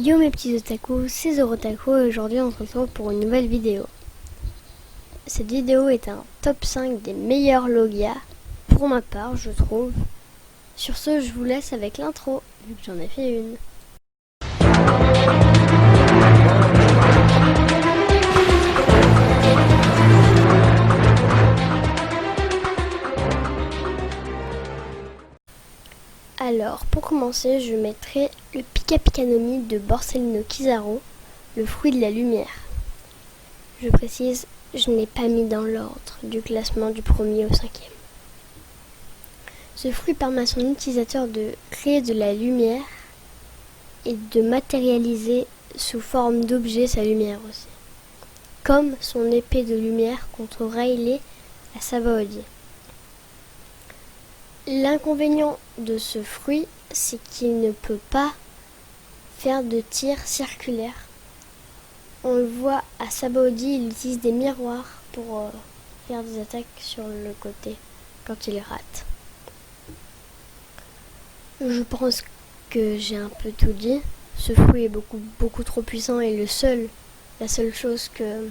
Yo mes petits otaku, c'est Zorotaku et aujourd'hui on se retrouve pour une nouvelle vidéo. Cette vidéo est un top 5 des meilleurs logias, pour ma part je trouve. Sur ce je vous laisse avec l'intro, vu que j'en ai fait une. Alors pour commencer je mettrai le Pika Pika no Mi de Borsalino Kizaru, le fruit de la lumière. Je précise, je n'ai pas mis dans l'ordre du classement du premier au cinquième. Ce fruit permet à son utilisateur de créer de la lumière et de matérialiser sous forme d'objet sa lumière aussi. Comme son épée de lumière contre Rayleigh à Sabaody. L'inconvénient de ce fruit, c'est qu'il ne peut pas faire de tir circulaire. On le voit à Sabaody, il utilise des miroirs pour faire des attaques sur le côté quand il rate. Je pense que j'ai un peu tout dit. Ce fruit est beaucoup trop puissant et la seule chose que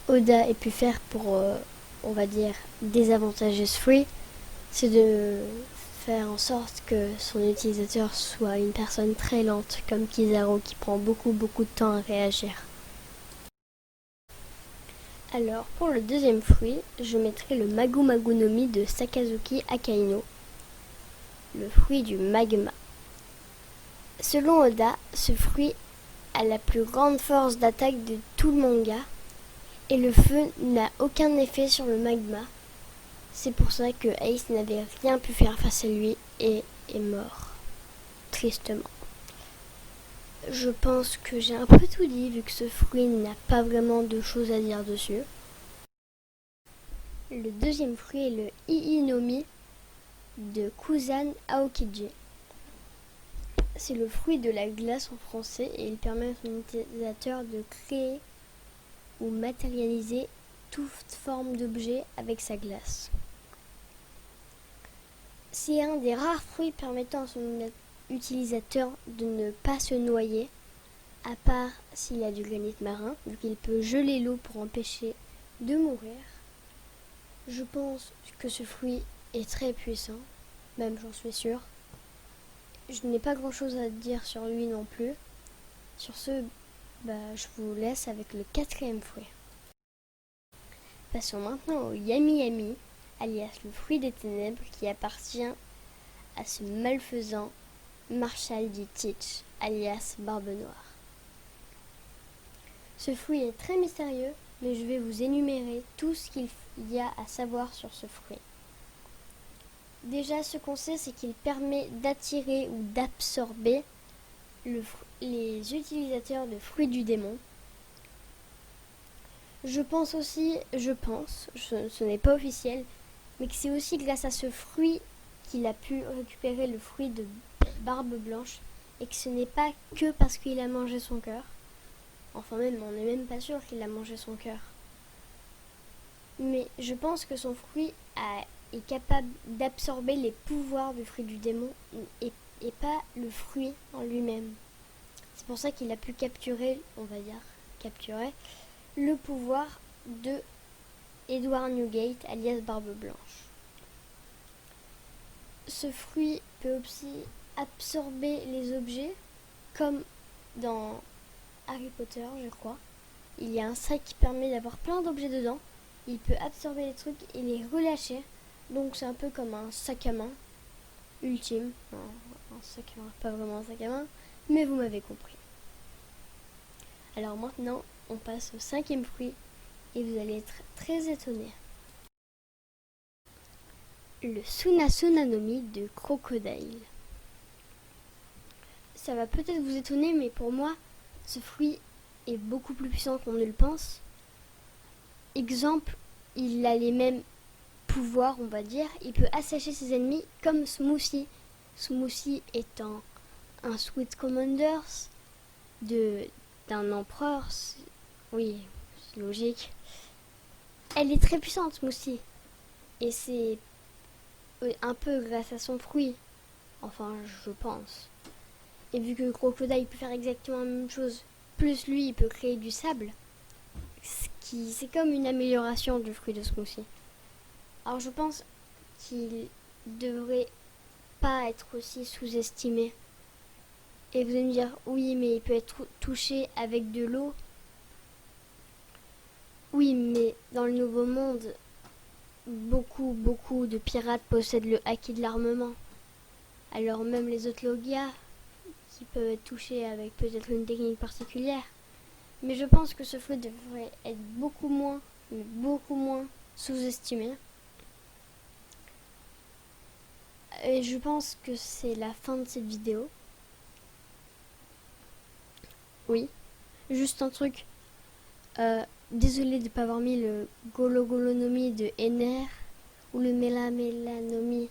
Oda ait pu faire pour, on va dire, désavantager ce fruit, c'est de faire en sorte que son utilisateur soit une personne très lente comme Kizaru qui prend beaucoup de temps à réagir. Alors pour le deuxième fruit, je mettrai le Magu Magu no Mi de Sakazuki Akainu, le fruit du magma. Selon Oda, ce fruit a la plus grande force d'attaque de tout le manga et le feu n'a aucun effet sur le magma. C'est pour ça que Ace n'avait rien pu faire face à lui et est mort, tristement. Je pense que j'ai un peu tout dit vu que ce fruit n'a pas vraiment de choses à dire dessus. Le deuxième fruit est le Ii no Mi de Kusan Aokiji. C'est le fruit de la glace en français et il permet à son utilisateur de créer ou matérialiser toute forme d'objet avec sa glace. C'est un des rares fruits permettant à son utilisateur de ne pas se noyer, à part s'il a du granit marin, vu qu'il peut geler l'eau pour empêcher de mourir. Je pense que ce fruit est très puissant, même j'en suis sûre. Je n'ai pas grand chose à dire sur lui non plus. Sur ce, je vous laisse avec le quatrième fruit. Passons maintenant au Yami Yami, alias le fruit des ténèbres qui appartient à ce malfaisant Marshall D. Teach, alias Barbe Noire. Ce fruit est très mystérieux, mais je vais vous énumérer tout ce qu'il y a à savoir sur ce fruit. Déjà, ce qu'on sait, c'est qu'il permet d'attirer ou d'absorber les utilisateurs de fruits du démon. Je pense, ce n'est pas officiel, mais que c'est aussi grâce à ce fruit qu'il a pu récupérer le fruit de Barbe Blanche, et que ce n'est pas que parce qu'il a mangé son cœur. Enfin même, on n'est même pas sûr qu'il a mangé son cœur. Mais je pense que son fruit est capable d'absorber les pouvoirs du fruit du démon et pas le fruit en lui-même. C'est pour ça qu'il a pu capturer le pouvoir de Edward Newgate, alias Barbe Blanche. Ce fruit peut aussi absorber les objets, comme dans Harry Potter, je crois. Il y a un sac qui permet d'avoir plein d'objets dedans. Il peut absorber les trucs et les relâcher. Donc c'est un peu comme un sac à main ultime. Un sac à main, pas vraiment un sac à main, mais vous m'avez compris. Alors maintenant, on passe au cinquième fruit et vous allez être très étonnés. Le Sunasuna no Mi de Crocodile. Ça va peut-être vous étonner, mais pour moi, ce fruit est beaucoup plus puissant qu'on ne le pense. Exemple, il a les mêmes pouvoirs, on va dire. Il peut assécher ses ennemis comme Smoothie. Smoothie étant un Sweet Commanders d'un empereur. Oui, c'est logique. Elle est très puissante, Smoothie. Et c'est un peu grâce à son fruit. Enfin, je pense. Et vu que Crocodile peut faire exactement la même chose, plus lui il peut créer du sable, c'est comme une amélioration du fruit de smoothie. Alors je pense qu'il devrait pas être aussi sous-estimé. Et vous allez me dire, oui mais il peut être touché avec de l'eau. Oui mais dans le Nouveau Monde, beaucoup de pirates possèdent le haki de l'armement. Alors même les autres Logia qui peuvent être touchés avec peut-être une technique particulière. Mais je pense que ce fruit devrait être beaucoup moins sous-estimé. Et je pense que c'est la fin de cette vidéo. Oui. Juste un truc. Désolé de ne pas avoir mis le Gologolonomi de Ener ou le Mélamélanomi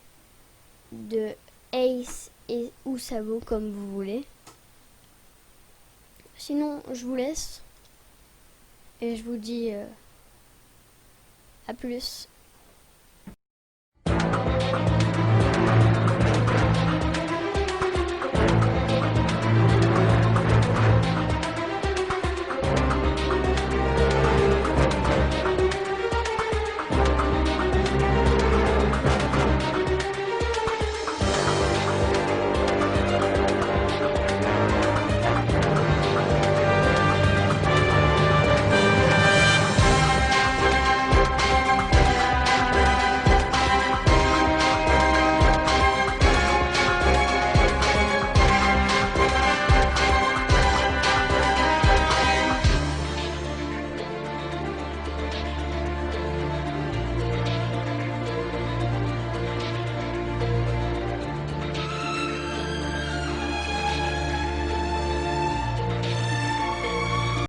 de Ace et ou Sabo comme vous voulez. Sinon, je vous laisse et je vous dis à plus.